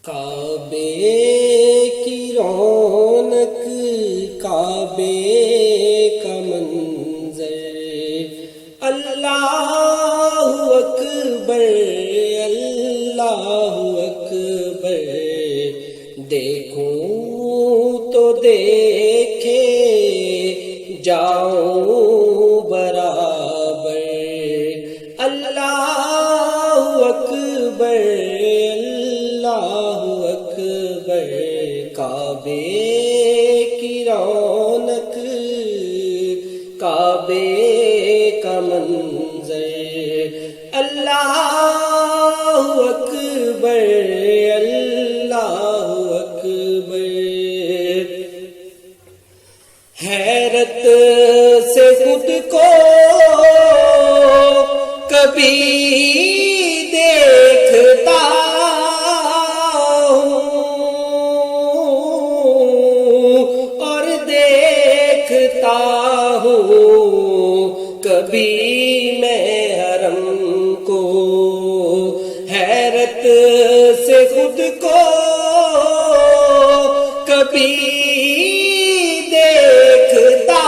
کعبے کی رونق، کعبے کا منظر، اللہ اکبر اللہ اکبر، دیکھوں تو دیکھے جاؤں برابر، اللہ اکبر اللہ اکبر، کعبے کی رونق، کعبے کا منظر، اللہ اکبر اللہ اکبر، حیرت سے خود کو کبھی دیکھتا اور دیکھتا ہوں کبھی میں حرم کو، حیرت سے خود کو کبھی دیکھتا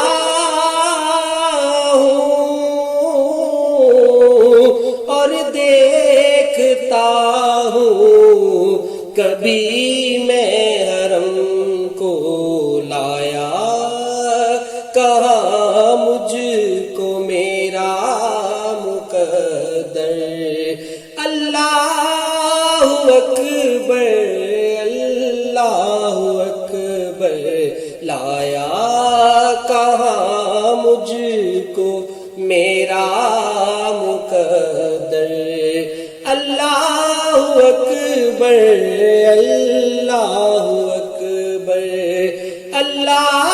اور دیکھتا ہوں کبھی میں حرم کو، لایا کہاں مجھ کو میرا مقدر، اللہ اکبر اللہ اکبر، لایا کہاں مجھ کو میرا مقدر، اللہ اکبر اللہ اکبر اللہ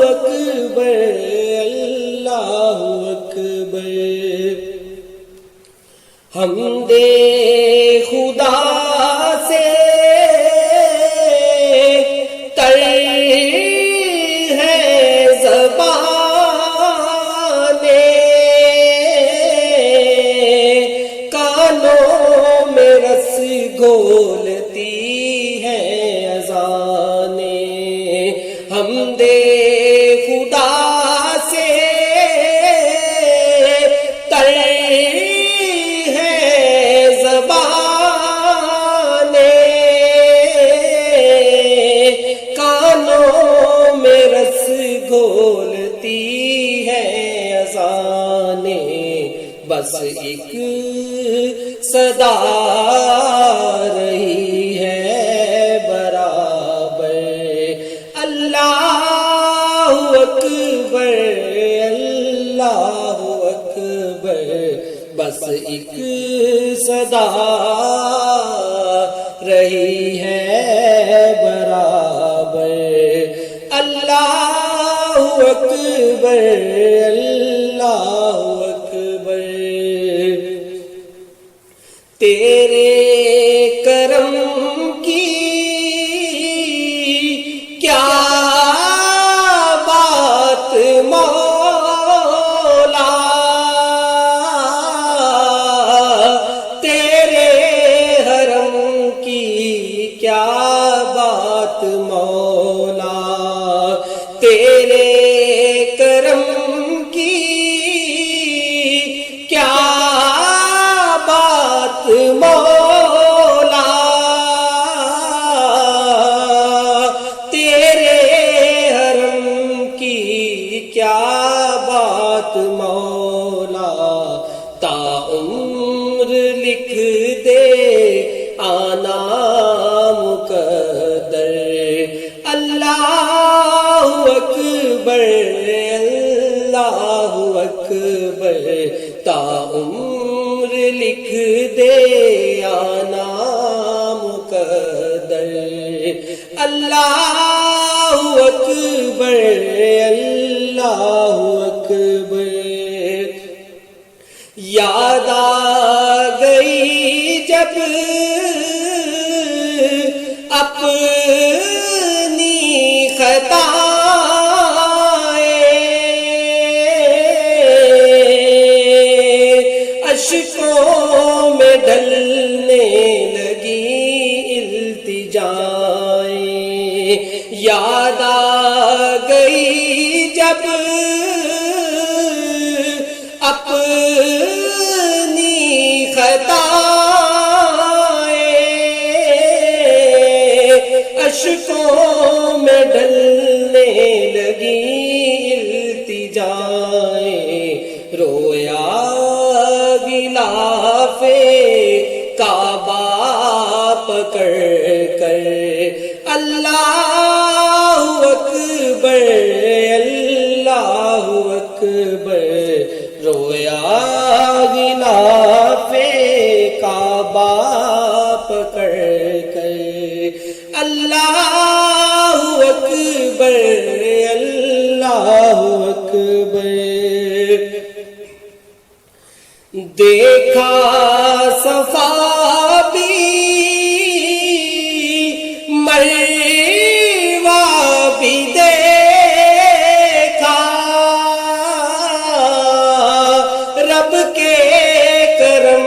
اکبر اللہ اکبر، حمد خدا سے تر ہے زبان، کانوں میں رس گھولتی ہے اذانیں، حمد خدا سے تر ہے زبان، کانوں میں رس گھولتی ہے اذانیں، بس ایک صدا رہی ہے برابر، اللہ اکبر اللہ اکبر، بس ایک صدا رہی ہے برابر، اللہ اکبر اللہ اکبر، تیرے کرم کی کیا بات مولا، تیرے حرم کی کیا بات مولا، تیرے کرم کی کیا بات مولا، تیرے حرم کی کیا بات مولا، تا عمر لکھ دے آنا مقدر، اللہ اکبر اللہ اکبر، تا عمر لکھ دے آنا مقدر، اللہ اکبر اللہ اکبر، یاد آ گئی جب اپنی خطائیں، اشکوں میں ڈھلنے لگی یاد آ گئی جب اپنی خطائیں اشکوں میں ڈھلنے لگی التجائیں رویا غلاف کعبہ پکڑ کر اللہ اکبر اللہ اکبر رویا غلاف کعبہ پکڑ کر اللہ اکبر اللہ اکبر دیکھا صفا بھی مروہ بھی دیکھا رب کے کرم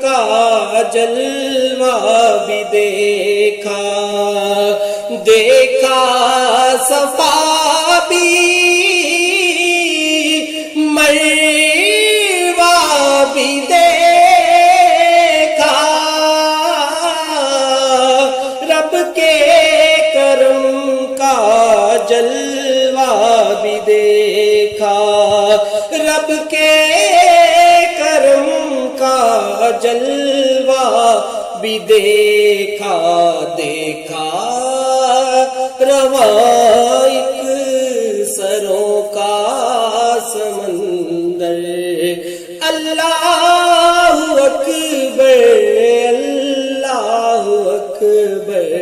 کا جلوہ بھی دیکھا دیکھا صفا بھی بھی دیکھا رب کے کرم کا جلوہ بھی دیکھا رب کے کرم کا جلوہ بھی دیکھا دیکھا رواں ایک سروں کا سمندر اللہ اکبر اللہ اکبر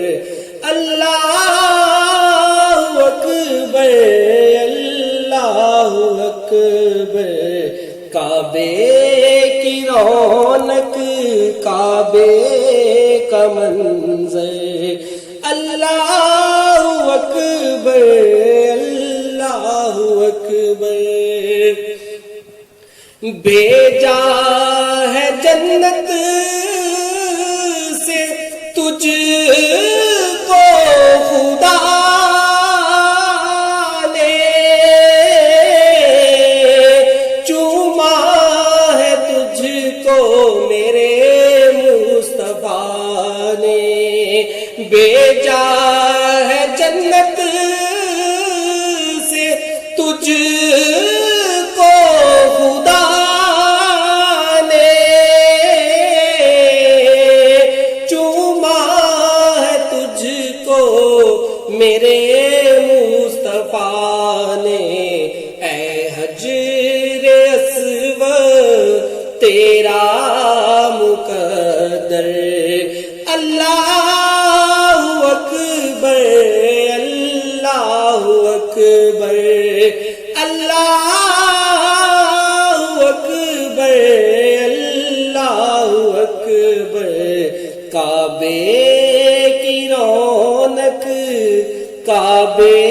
اللہ اکبر اللہ اکبر کعبے کی رونق کعبے کا منظر اللہ اکبر اللہ اکبر بھیجا ہے جنت سے تجھ کو خدا نے چوما ہے تجھ کو میرے مصطفیٰ نے بھیجا ہے جنت سے تجھ کو خدا میرے مصطفیٰ نے اے حجر اسود تیرا مقدر اللہ اکبر اللہ اکبر اللہ اکبر اللہ اکبر کعبے کی رونق کعبے